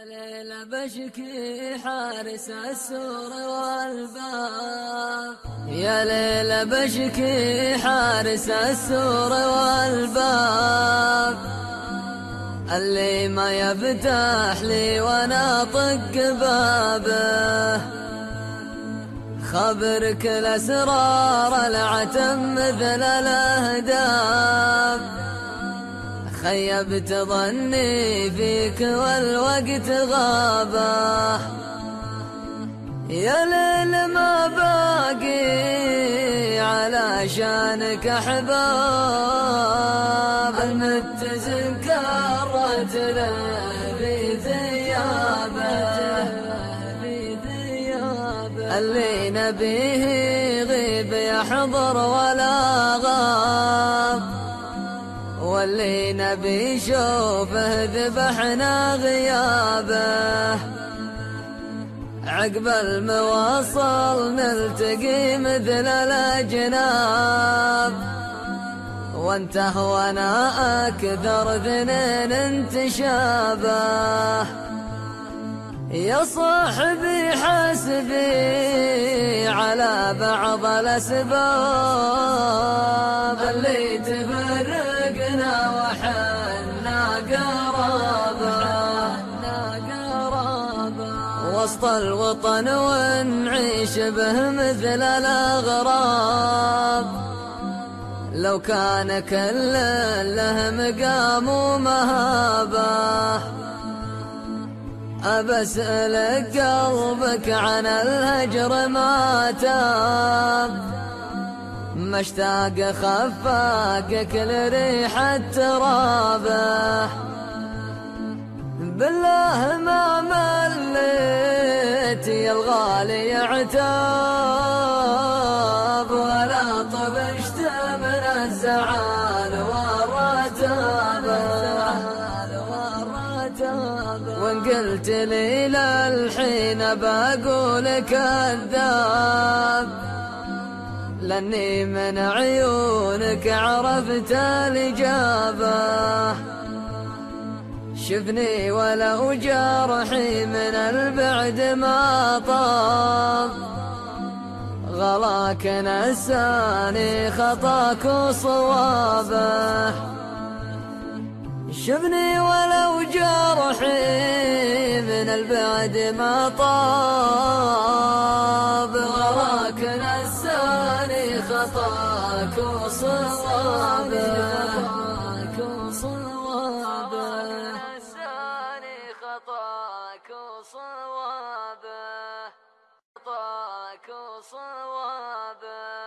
ليل بشكي حارس السور والباب، يا ليل بشكي حارس السور والباب، اللي ما يفتح لي وانا طق بابه، خبرك الاسرار العتم مثل الاهداب، خيبت ظني فيك والوقت غابه، يا ليل ما باقي علشانك احباب، المتزن كرت له في ثيابه، اللي نبيه غيب يحضر ولا غاب، واللي نبي شوفه ذبحنا غيابه، عقب المواصل نلتقي مثل الأجناب، وانته وانا أكثر ذنين انتشابه، يا صاحبي حسبي على بعض الأسباب، اللي تفرقنا وحنا قرابة، وسط الوطن ونعيش به مثل الأغراب، لو كان كل له مقام ومهابة، أبسألك قلبك عن الهجر ما تاب، مشتاق خفاقك لريحة ترابه، بالله ما مليت يا الغالي عتاب، ولا طبشت من الزعل والرتابه، وان قلت لي للحين بقول كذاب، لاني من عيونك عرفت الإجابة، شفني ولو جرحي من البعد ما طاب، غلاك نساني خطاك وصوابه، شفني ولو جرحي من البعد ما طاب، غلاك نساني خطاك وصوابه، خطاك وصوابه، خطاك وصوابه.